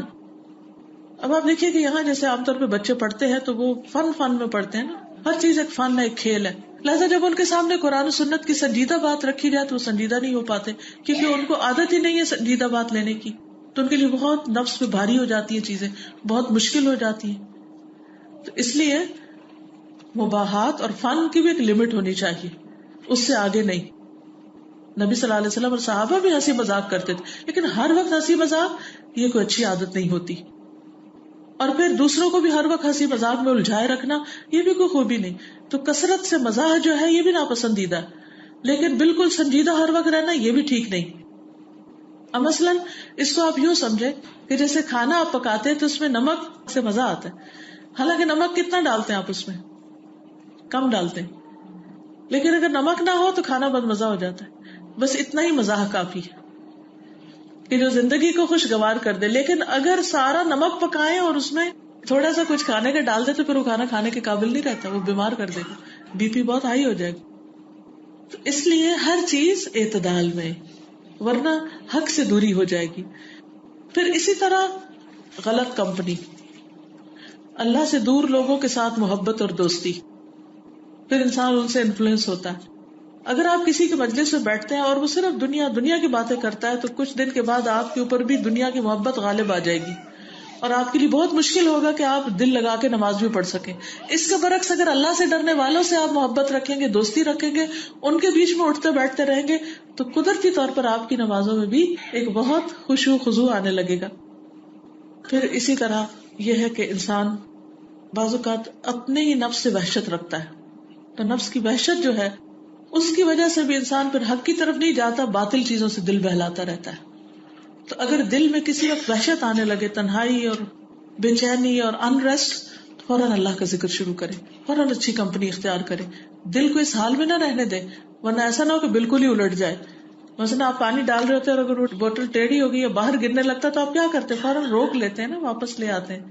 اب آپ دیکھیے کہ یہاں جیسے عام طور پہ بچے پڑھتے ہیں تو وہ فن میں پڑھتے ہیں نا، ہر چیز ایک فن ہے، ایک کھیل ہے. لہٰذا جب ان کے سامنے قرآن و سنت کی سنجیدہ بات رکھی جائے تو وہ سنجیدہ نہیں ہو پاتے، کیونکہ ان کو عادت ہی نہیں ہے سنجیدہ بات لینے کی. تو ان کے لیے بہت نفس پہ بھاری ہو جاتی ہیں چیزیں، بہت مشکل ہو جاتی ہیں. تو اس لیے مباحات اور فن کی بھی ایک لمٹ ہونی چاہیے، اس سے آگے نہیں. نبی صلی اللہ علیہ وسلم اور صحابہ بھی ہنسی مذاق کرتے تھے، لیکن ہر وقت ہنسی مذاق یہ کوئی اچھی عادت نہیں ہوتی. اور پھر دوسروں کو بھی ہر وقت ہنسی مذاق میں الجھائے رکھنا یہ بھی کوئی خوبی نہیں. تو کثرت سے مزاح جو ہے یہ بھی ناپسندیدہ ہے، لیکن بالکل سنجیدہ ہر وقت رہنا یہ بھی ٹھیک نہیں. اب مثلاً اس کو آپ یوں سمجھے کہ جیسے کھانا آپ پکاتے ہیں تو اس میں نمک سے مزہ آتا ہے، حالانکہ نمک کتنا ڈالتے ہیں آپ اس میں؟ کم ڈالتے ہیں. لیکن اگر نمک نہ ہو تو کھانا بد مزہ ہو جاتا ہے. بس اتنا ہی مزاح کافی ہے کہ جو زندگی کو خوشگوار کر دے. لیکن اگر سارا نمک پکائیں اور اس میں تھوڑا سا کچھ کھانے کا ڈال دے تو پھر وہ کھانا کھانے کے قابل نہیں رہتا, وہ بیمار کر دے گا, بی پی بہت ہائی ہو جائے گا. تو اس لیے ہر چیز اعتدال میں, ورنہ حق سے دوری ہو جائے گی. پھر اسی طرح غلط کمپنی, اللہ سے دور لوگوں کے ساتھ محبت اور دوستی, پھر انسان ان سے انفلوئنس ہوتا ہے. اگر آپ کسی کے مجلس میں بیٹھتے ہیں اور وہ صرف دنیا کی باتیں کرتا ہے تو کچھ دن کے بعد آپ کے اوپر بھی دنیا کی محبت غالب آ جائے گی اور آپ کے لیے بہت مشکل ہوگا کہ آپ دل لگا کے نماز بھی پڑھ سکیں. اس کے برعکس اگر اللہ سے ڈرنے والوں سے آپ محبت رکھیں گے, دوستی رکھیں گے, ان کے بیچ میں اٹھتے بیٹھتے رہیں گے, تو قدرتی طور پر آپ کی نمازوں میں بھی ایک بہت خشوع خضوع آنے لگے گا. پھر اسی طرح یہ ہے کہ انسان بعض اوقات اپنے ہی نفس سے وحشت رکھتا ہے, تو نفس کی وحشت جو ہے اس کی وجہ سے بھی انسان پھر حق کی طرف نہیں جاتا, باطل چیزوں سے دل بہلاتا رہتا ہے. تو اگر دل میں کسی وقت وحشت آنے لگے, تنہائی اور بے چینی اور انریسٹ, تو فوراً اللہ کا ذکر شروع کرے, فوراً اچھی کمپنی اختیار کرے, دل کو اس حال میں نہ رہنے دے, ورنہ ایسا نہ ہو کہ بالکل ہی الٹ جائے. مثلا آپ پانی ڈال رہے ہوتے ہیں اور اگر وہ بوتل ٹیڑھی ہوگی یا باہر گرنے لگتا ہے تو آپ کیا کرتے ہیں, فوراً روک لیتے ہیں نا, واپس لے آتے ہیں.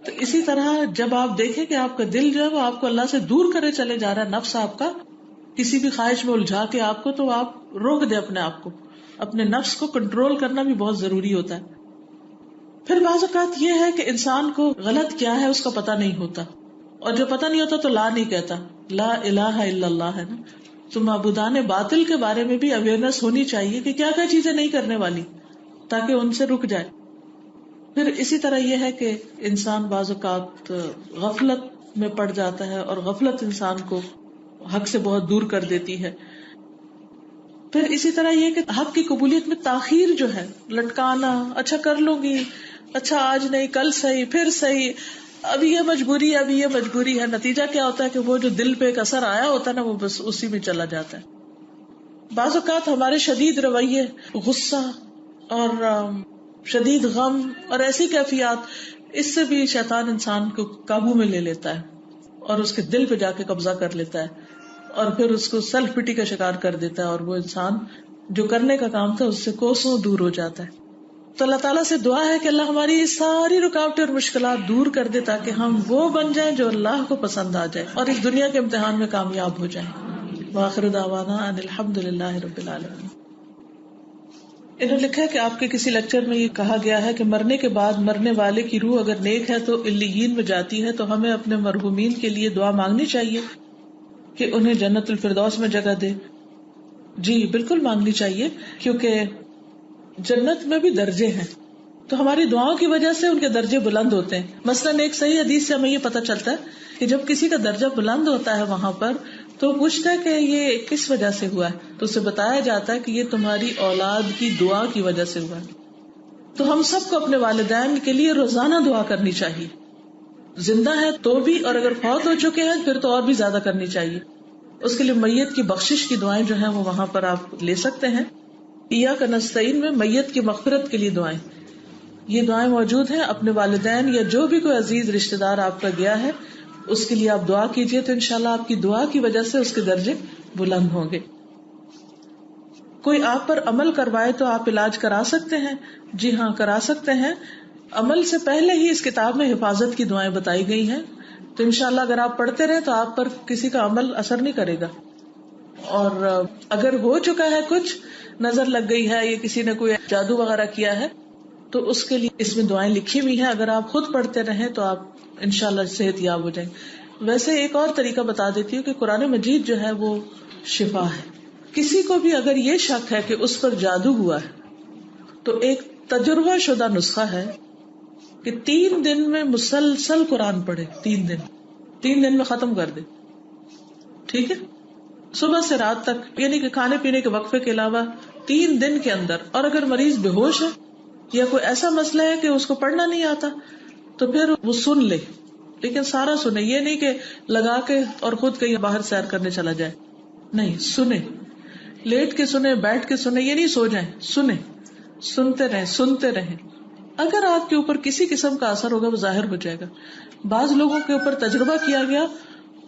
تو اسی طرح جب آپ دیکھیں کہ آپ کا دل جو ہے وہ آپ کو اللہ سے دور کرے چلے جا رہا ہے, نفس آپ کا کسی بھی خواہش میں الجھا کے آپ کو, تو آپ روک دیں اپنے آپ کو. اپنے نفس کو کنٹرول کرنا بھی بہت ضروری ہوتا ہے. پھر بعض اوقات یہ ہے کہ انسان کو غلط کیا ہے اس کا پتہ نہیں ہوتا, اور جو پتہ نہیں ہوتا تو لا نہیں کہتا. لا الہ الا اللہ ہے نا, تو معبودان باطل کے بارے میں بھی اویئرنس ہونی چاہیے کہ کیا کیا چیزیں نہیں کرنے والی, تاکہ ان سے رک جائے. پھر اسی طرح یہ ہے کہ انسان بعض اوقات غفلت میں پڑ جاتا ہے, اور غفلت انسان کو حق سے بہت دور کر دیتی ہے. پھر اسی طرح یہ کہ حق کی قبولیت میں تاخیر جو ہے, لٹکانا, اچھا کر لوں گی, اچھا آج نہیں کل صحیح, پھر صحیح, ابھی یہ مجبوری ہے, ابھی یہ مجبوری ہے. نتیجہ کیا ہوتا ہے کہ وہ جو دل پہ ایک اثر آیا ہوتا ہے نا, وہ بس اسی میں چلا جاتا ہے. بعض اوقات ہمارے شدید رویے, غصہ اور شدید غم اور ایسی کیفیات, اس سے بھی شیطان انسان کو قابو میں لے لیتا ہے اور اس کے دل پہ جا کے قبضہ کر لیتا ہے, اور پھر اس کو سیلف پٹی کا شکار کر دیتا ہے, اور وہ انسان جو کرنے کا کام تھا اس سے کوسوں دور ہو جاتا ہے. تو اللہ تعالیٰ سے دعا ہے کہ اللہ ہماری ساری رکاوٹیں اور مشکلات دور کر دے, تاکہ ہم وہ بن جائیں جو اللہ کو پسند آ جائے اور اس دنیا کے امتحان میں کامیاب ہو جائیں. وآخر دعوانا ان الحمد للہ رب العالمین. انہوں نے لکھا ہے کہ آپ کے کسی لیکچر میں یہ کہا گیا ہے کہ مرنے کے بعد مرنے والے کی روح اگر نیک ہے تو علیین میں جاتی ہے, تو ہمیں اپنے مرحومین کے لیے دعا مانگنی چاہیے کہ انہیں جنت الفردوس میں جگہ دے. جی بالکل مانگنی چاہیے, کیونکہ جنت میں بھی درجے ہیں, تو ہماری دعاؤں کی وجہ سے ان کے درجے بلند ہوتے ہیں. مثلاً ایک صحیح حدیث سے ہمیں یہ پتہ چلتا ہے کہ جب کسی کا درجہ بلند ہوتا ہے وہاں پر, تو پوچھتا ہے کہ یہ کس وجہ سے ہوا ہے, تو اسے بتایا جاتا ہے کہ یہ تمہاری اولاد کی دعا کی وجہ سے ہوا ہے. تو ہم سب کو اپنے والدین کے لیے روزانہ دعا کرنی چاہیے, زندہ ہے تو بھی, اور اگر فوت ہو چکے ہیں پھر تو اور بھی زیادہ کرنی چاہیے. اس کے لیے میت کی بخشش کی دعائیں جو ہیں وہ وہاں پر آپ لے سکتے ہیں. ایاک نستعین میں میت کی مغفرت کے لیے دعائیں, یہ دعائیں موجود ہیں. اپنے والدین یا جو بھی کوئی عزیز رشتہ دار آپ کا گیا ہے اس کے لیے آپ دعا کیجئے, تو انشاءاللہ آپ کی دعا کی وجہ سے اس کے درجے بلند ہوں گے. کوئی آپ پر عمل کروائے تو آپ علاج کرا سکتے ہیں. جی ہاں کرا سکتے ہیں. عمل سے پہلے ہی اس کتاب میں حفاظت کی دعائیں بتائی گئی ہیں, تو انشاءاللہ اگر آپ پڑھتے رہے تو آپ پر کسی کا عمل اثر نہیں کرے گا. اور اگر ہو چکا ہے, کچھ نظر لگ گئی ہے یا کسی نے کوئی جادو وغیرہ کیا ہے, تو اس کے لیے اس میں دعائیں لکھی ہوئی ہیں. اگر آپ خود پڑھتے رہیں تو آپ انشاءاللہ صحت یاب ہو جائیں. ویسے ایک اور طریقہ بتا دیتی ہوں کہ قرآن مجید جو ہے وہ شفا ہے. کسی کو بھی اگر یہ شک ہے کہ اس پر جادو ہوا ہے, تو ایک تجربہ شدہ نسخہ ہے کہ 3 دن میں مسلسل قرآن پڑھے. 3 دن میں ختم کر دے, ٹھیک ہے, صبح سے رات تک, یعنی کہ کھانے پینے کے وقفے کے علاوہ 3 دن کے اندر. اور اگر مریض بے ہوش ہے یا کوئی ایسا مسئلہ ہے کہ اس کو پڑھنا نہیں آتا, تو پھر وہ سن لے, لیکن سارا سنے, یہ نہیں کہ لگا کے اور خود کہیں باہر سیر کرنے چلا جائے. نہیں, سنے, لیٹ کے سنے, بیٹھ کے سنے, یہ نہیں سو جائیں, سنے, سنتے رہیں. اگر آپ کے اوپر کسی قسم کا اثر ہوگا وہ ظاہر ہو جائے گا. بعض لوگوں کے اوپر تجربہ کیا گیا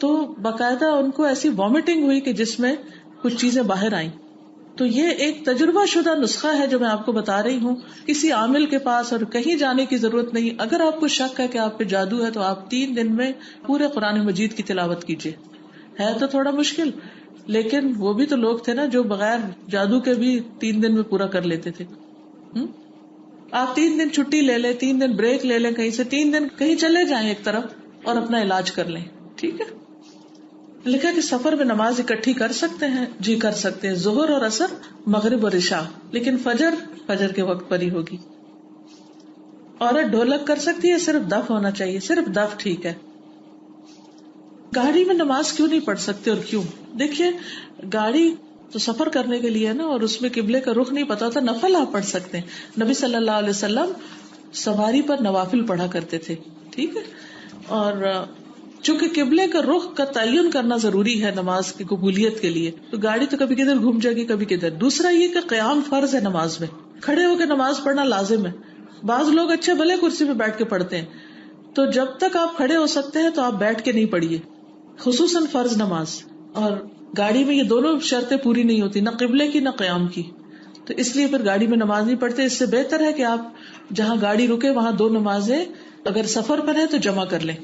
تو باقاعدہ ان کو ایسی وامٹنگ ہوئی کہ جس میں کچھ چیزیں باہر آئیں. تو یہ ایک تجربہ شدہ نسخہ ہے جو میں آپ کو بتا رہی ہوں، کسی عامل کے پاس اور کہیں جانے کی ضرورت نہیں. اگر آپ کو شک ہے کہ آپ پہ جادو ہے تو آپ 3 دن میں پورے قرآن مجید کی تلاوت کیجیے. ہے تو تھوڑا مشکل، لیکن وہ بھی تو لوگ تھے نا جو بغیر جادو کے بھی 3 دن میں پورا کر لیتے تھے. آپ 3 دن چھٹی لے لیں، 3 دن بریک لے لیں کہیں سے، 3 دن کہیں چلے جائیں ایک طرف اور اپنا علاج کر لیں. ٹھیک ہے. لکھا کہ سفر میں نماز اکٹھی کر سکتے ہیں. جی کر سکتے ہیں، ظہر اور عصر، مغرب اور عشاء، لیکن فجر کے وقت پر ہی ہوگی. عورت ڈھولک کر سکتی ہے، صرف دف ہونا چاہیے، صرف دف ٹھیک ہے. گاڑی میں نماز کیوں نہیں پڑھ سکتے اور کیوں؟ دیکھیے گاڑی تو سفر کرنے کے لیے نا، اور اس میں قبلے کا رخ نہیں پتا ہوتا. نفل آپ پڑھ سکتے ہیں. نبی صلی اللہ علیہ وسلم سواری پر نوافل پڑھا کرتے تھے. ٹھیک ہے. اور چونکہ قبلے کا رخ کا تعین کرنا ضروری ہے نماز کی قبولیت کے لیے، تو گاڑی تو کبھی کدھر گھوم جائے گی کبھی کدھر. دوسرا یہ کہ قیام فرض ہے نماز میں، کھڑے ہو کے نماز پڑھنا لازم ہے. بعض لوگ اچھے بھلے کرسی پہ بیٹھ کے پڑھتے ہیں، تو جب تک آپ کھڑے ہو سکتے ہیں تو آپ بیٹھ کے نہیں پڑھیے، خصوصاً فرض نماز. اور گاڑی میں یہ دونوں شرطیں پوری نہیں ہوتی، نہ قبلے کی نہ قیام کی، تو اس لیے پھر گاڑی میں نماز نہیں پڑھتے. اس سے بہتر ہے کہ آپ جہاں گاڑی رکے وہاں 2 نمازیں اگر سفر پر ہے تو جمع کر لیں.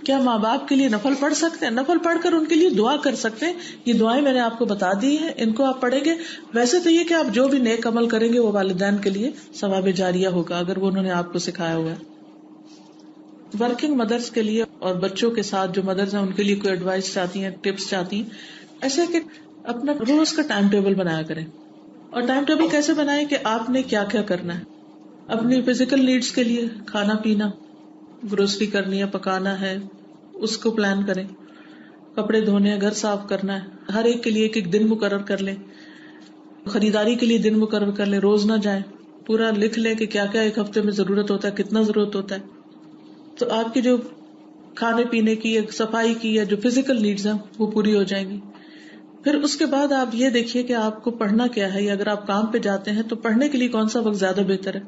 کیا ماں باپ کے لیے نفل پڑھ سکتے ہیں؟ نفل پڑھ کر ان کے لیے دعا کر سکتے ہیں. یہ دعائیں میں نے آپ کو بتا دی ہیں، ان کو آپ پڑھیں گے. ویسے تو یہ کہ آپ جو بھی نیک عمل کریں گے وہ والدین کے لیے ثواب جاریہ ہوگا اگر وہ انہوں نے آپ کو سکھایا ہوا ہے. ورکنگ مدرس کے لیے اور بچوں کے ساتھ جو مدرس ہیں ان کے لیے کوئی ایڈوائس چاہتی ہیں، ٹپس چاہتی ہیں، ایسے کہ اپنا روز کا ٹائم ٹیبل بنایا کریں. اور ٹائم ٹیبل کیسے بنائیں کہ آپ نے کیا کیا کرنا ہے. اپنی فزیکل نیڈس کے لیے کھانا پینا، گروسری کرنی ہے، پکانا ہے، اس کو پلان کریں. کپڑے دھونے ہیں، گھر صاف کرنا ہے، ہر ایک کے لیے ایک دن مقرر کر لیں. خریداری کے لیے دن مقرر کر لیں، روز نہ جائیں، پورا لکھ لیں کہ کیا کیا ایک ہفتے میں ضرورت ہوتا ہے، کتنا ضرورت ہوتا ہے. تو آپ کی جو کھانے پینے کی یا صفائی کی یا جو فزیکل نیڈز ہیں وہ پوری ہو جائیں گی. پھر اس کے بعد آپ یہ دیکھیے کہ آپ کو پڑھنا کیا ہے، یا اگر آپ کام پہ جاتے ہیں تو پڑھنے کے لیے کون سا وقت زیادہ بہتر ہے.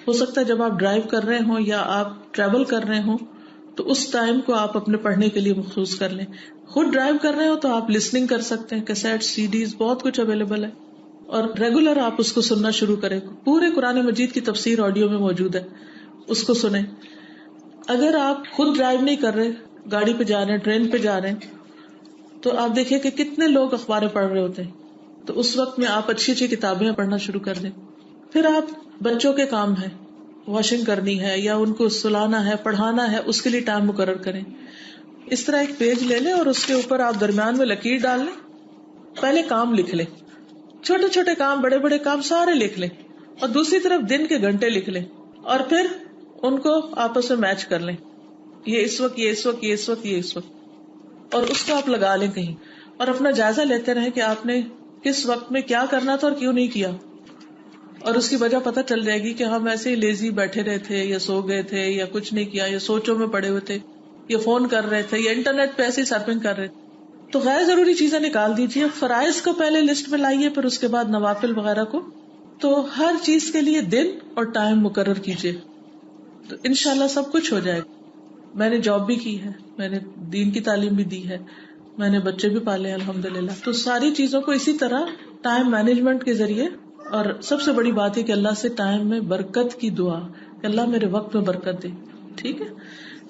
ہو سکتا ہے جب آپ ڈرائیو کر رہے ہوں یا آپ ٹریول کر رہے ہوں تو اس ٹائم کو آپ اپنے پڑھنے کے لیے مخصوص کر لیں. خود ڈرائیو کر رہے ہو تو آپ لسننگ کر سکتے ہیں، کیسٹ، سی ڈیز، بہت کچھ اویلیبل ہے، اور ریگولر آپ اس کو سننا شروع کریں. پورے قرآن مجید کی تفسیر آڈیو میں موجود ہے، اس کو سنیں. اگر آپ خود ڈرائیو نہیں کر رہے، گاڑی پہ جا رہے ہیں، ٹرین پہ جا رہے ہیں، تو آپ دیکھیں کہ کتنے لوگ اخباریں پڑھ رہے ہوتے ہیں. تو اس وقت میں آپ اچھی اچھی کتابیں پڑھنا شروع کر دیں. پھر آپ بچوں کے کام ہے، واشنگ کرنی ہے یا ان کو سلانا ہے، پڑھانا ہے، اس کے لیے ٹائم مقرر کریں. اس طرح ایک پیج لے لیں اور اس کے اوپر آپ درمیان میں لکیر ڈال لیں. پہلے کام لکھ لیں، چھوٹے چھوٹے کام، بڑے بڑے کام سارے لکھ لیں، اور دوسری طرف دن کے گھنٹے لکھ لیں، اور پھر ان کو آپس میں میچ کر لیں. یہ اس وقت، یہ اس وقت، یہ اس وقت، یہ اس وقت، اور اس کو آپ لگا لیں کہیں، اور اپنا جائزہ لیتے رہیں کہ آپ نے کس وقت میں کیا کرنا تھا اور کیوں نہیں کیا. اور اس کی وجہ پتہ چل جائے گی کہ ہم ایسے ہی لیزی بیٹھے رہے تھے، یا سو گئے تھے، یا کچھ نہیں کیا، یا سوچوں میں پڑے ہوئے تھے، یا فون کر رہے تھے، یا انٹرنیٹ پہ ایسے ہی سرفنگ کر رہے تھے. تو غیر ضروری چیزیں نکال دیجیے. فرائض کو پہلے لسٹ میں لائیے، پھر اس کے بعد نوافل وغیرہ کو. تو ہر چیز کے لیے دن اور ٹائم مقرر کیجیے، تو انشاءاللہ سب کچھ ہو جائے گا. میں نے جاب بھی کی ہے، میں نے دین کی تعلیم بھی دی ہے، میں نے بچے بھی پالے الحمدللہ. تو ساری چیزوں کو اسی طرح ٹائم مینجمنٹ کے ذریعے. اور سب سے بڑی بات ہے کہ اللہ سے ٹائم میں برکت کی دعا، کہ اللہ میرے وقت میں برکت دے. ٹھیک ہے.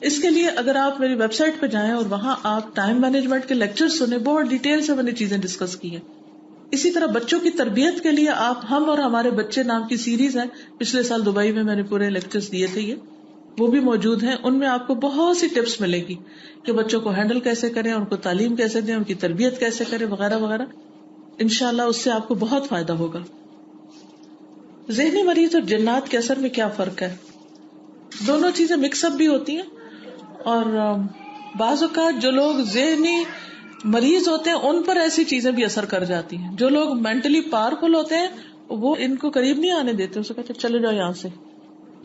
اس کے لیے اگر آپ میری ویب سائٹ پہ جائیں اور وہاں آپ ٹائم مینجمنٹ کے لیکچر سنیں، بہت ڈیٹیل سے میں نے چیزیں ڈسکس کی ہیں. اسی طرح بچوں کی تربیت کے لیے آپ ہم اور ہمارے بچے نام کی سیریز ہے، پچھلے سال دبئی میں نے پورے لیکچرز دیے تھے، وہ بھی موجود ہیں. ان میں آپ کو بہت سی ٹپس ملے گی کہ بچوں کو ہینڈل کیسے کریں، ان کو تعلیم کیسے دیں، ان کی تربیت کیسے کریں، وغیرہ وغیرہ. انشاءاللہ اس سے آپ کو بہت فائدہ ہوگا. ذہنی مریض اور جنات کے اثر میں کیا فرق ہے؟ دونوں چیزیں مکس اپ بھی ہوتی ہیں، اور بعض اوقات جو لوگ ذہنی مریض ہوتے ہیں ان پر ایسی چیزیں بھی اثر کر جاتی ہیں. جو لوگ مینٹلی پاورفل ہوتے ہیں وہ ان کو قریب نہیں آنے دیتے، اسے کہتے چلے جاؤ یہاں سے.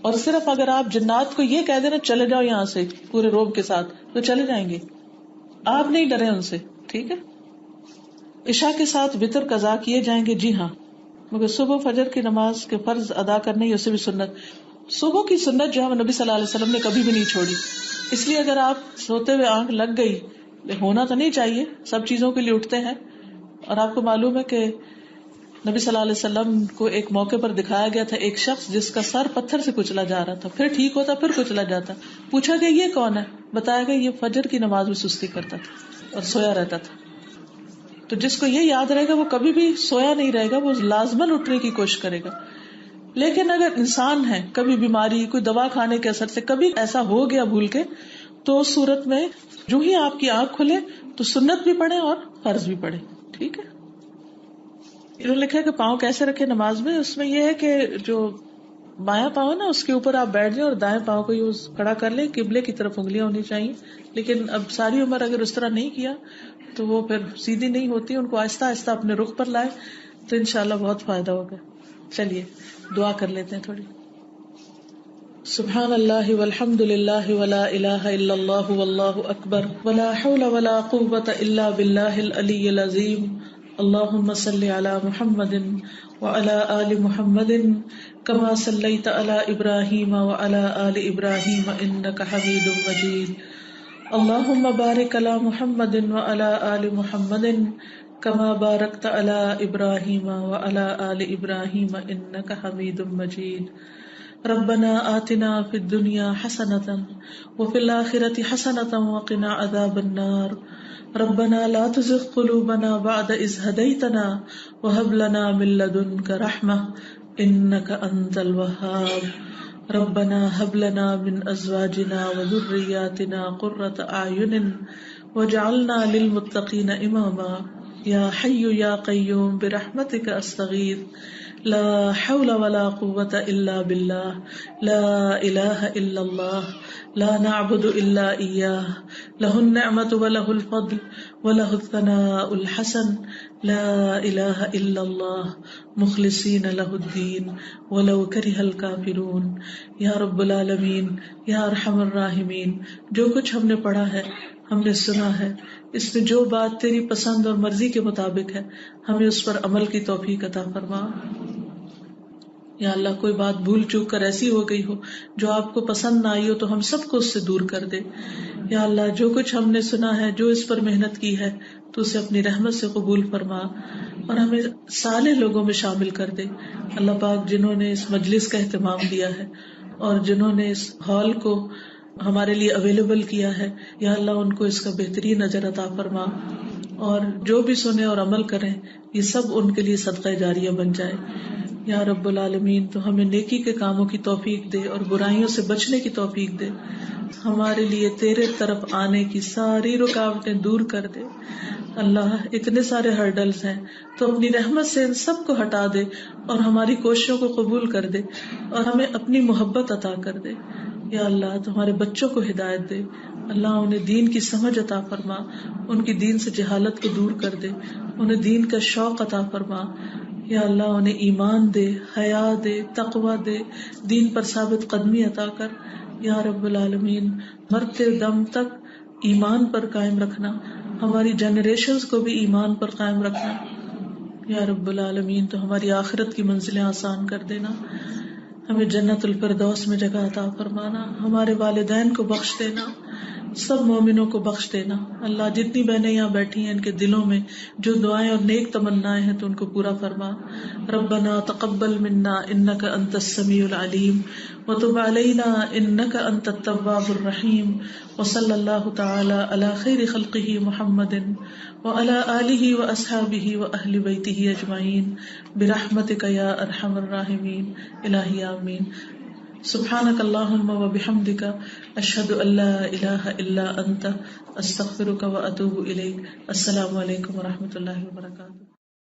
اور صرف اگر آپ جنات کو یہ کہہ دینا چلے جاؤ یہاں سے پورے روب کے ساتھ تو چلے جائیں گے. آپ نہیں ڈرے ان سے. ٹھیک ہے. عشاء کے ساتھ وتر قضا کیے جائیں گے؟ جی ہاں، مگر صبح فجر کی نماز کے فرض ادا کرنے یا اسے بھی سنت. صبح کی سنت جو ہے نبی صلی اللہ علیہ وسلم نے کبھی بھی نہیں چھوڑی. اس لیے اگر آپ سوتے ہوئے آنکھ لگ گئی، ہونا تو نہیں چاہیے، سب چیزوں کے لیے اٹھتے ہیں، اور آپ کو معلوم ہے کہ نبی صلی اللہ علیہ وسلم کو ایک موقع پر دکھایا گیا تھا ایک شخص جس کا سر پتھر سے کچلا جا رہا تھا، پھر ٹھیک ہوتا پھر کچلا جاتا. پوچھا کہ یہ کون ہے؟ بتایا گیا یہ فجر کی نماز میں سستی کرتا تھا اور سویا رہتا تھا. تو جس کو یہ یاد رہے گا وہ کبھی بھی سویا نہیں رہے گا، وہ لازماً اٹھنے کی کوشش کرے گا. لیکن اگر انسان ہے کبھی بیماری کوئی دوا کھانے کے اثر سے کبھی ایسا ہو گیا بھول کے، تو اس صورت میں جو ہی آپ کی آنکھ کھلے تو سنت بھی پڑھے اور فرض بھی پڑھے. ٹھیک ہے. انہوں نے لکھا کہ پاؤں کیسے رکھے نماز میں. اس میں یہ ہے کہ جو بایاں پاؤں نا اس کے اوپر آپ بیٹھ جائیں اور دائیں پاؤں کو یوں کھڑا کر لیں، قبلے کی طرف انگلیاں ہونی چاہیے. لیکن اب ساری عمر اگر اس طرح نہیں کیا تو وہ پھر سیدھی نہیں ہوتی، ان کو آہستہ آہستہ اپنے رخ پر لائے تو انشاءاللہ بہت فائدہ ہوگا. چلیے دعا کر لیتے ہیں تھوڑی. سبحان اللہ والحمد للہ ولا الہ الا اللہ واللہ اکبر ولا حول ولا قوة الا باللہ العلی العظیم. اللہم صل علی محمد وعلی آل محمد کما صلیت علی ابراہیم وعلی آل ابراہیم انک حمید مجید. اللہم بارک علی محمد وعلی آل محمد کما بارکت علی ابراہیم وعلی آل ابراہیم انک حمید مجید. ربنا آتنا فی الدنیا حسنة وفی الآخرة حسنة وقنا عذاب النار. ربنا لا تزغ قلوبنا بعد إذ هديتنا وهب لنا من لدنك رحمة إنك أنت الوهاب. ربنا هب لنا من أزواجنا وذرياتنا قرة أعين واجعلنا للمتقين إماما. یا حی یا قیوم برحمتک استغیث لا حول ولا قوة الا باللہ لا الہ الا اللہ لا نعبد الا ایاہ لہ النعمة ولہ الفضل ولہ الثناء الحسن لا الہ الا اللہ مخلصین لہ الدین ولو کرہ الکافرون. یا رب العالمین یا ارحم الراحمین، جو کچھ ہم نے پڑھا ہے ہم نے سنا ہے اس میں جو بات تیری پسند اور مرضی کے مطابق ہے ہمیں اس پر عمل کی توفیق عطا فرما. یا اللہ کوئی بات بھول چوک کر ایسی ہو گئی ہو جو آپ کو پسند نہ آئی ہو تو ہم سب کو اس سے دور کر دے. یا اللہ جو کچھ ہم نے سنا ہے جو اس پر محنت کی ہے تو اسے اپنی رحمت سے قبول فرما اور ہمیں صالح لوگوں میں شامل کر دے. اللہ پاک جنہوں نے اس مجلس کا اہتمام دیا ہے اور جنہوں نے اس ہال کو ہمارے لیے اویلیبل کیا ہے، یا اللہ ان کو اس کا بہترین اجر عطا فرما اور جو بھی سنیں اور عمل کریں یہ سب ان کے لیے صدقہ جاریہ بن جائے. یا رب العالمین تو ہمیں نیکی کے کاموں کی توفیق دے اور برائیوں سے بچنے کی توفیق دے. ہمارے لیے تیرے طرف آنے کی ساری رکاوٹیں دور کر دے. اللہ اتنے سارے ہرڈلز ہیں تو اپنی رحمت سے ان سب کو ہٹا دے اور ہماری کوششوں کو قبول کر دے اور ہمیں اپنی محبت عطا کر دے. یا اللہ تمہارے بچوں کو ہدایت دے. اللہ انہیں دین کی سمجھ عطا فرما، ان کی دین سے جہالت کو دور کر دے، انہیں دین کا شوق عطا فرما. یا اللہ انہیں ایمان دے، حیا دے، تقوی دے، دین پر ثابت قدمی عطا کر. یا رب العالمین مرتے دم تک ایمان پر قائم رکھنا، ہماری جنریشنز کو بھی ایمان پر قائم رکھنا. یا رب العالمین تو ہماری آخرت کی منزلیں آسان کر دینا، ہمیں جنت الفردوس میں جگہ عطا فرمانا، ہمارے والدین کو بخش دینا، سب مومنوں کو بخش دینا. اللہ جتنی بہنیں یہاں بیٹھی ہیں ان کے دلوں میں جو دعائیں اور نیک تمنائیں ہیں تو ان کو پورا فرما. ربنا تقبل منا انک انت السمیع العلیم وتب علینا انک انت التواب الرحیم. وصلی اللہ تعالی علی خیر خلقہ محمد وعلی آلہ واصحابہ واہل بیتہ اجمعین برحمتک یا ارحم الراحمین. الہی آمین. سبحانک اللہم وبحمدک اشہد ان لا الہ الا انت استغفرک واتوب الیک. السلام علیکم ورحمۃ اللہ وبرکاتہ.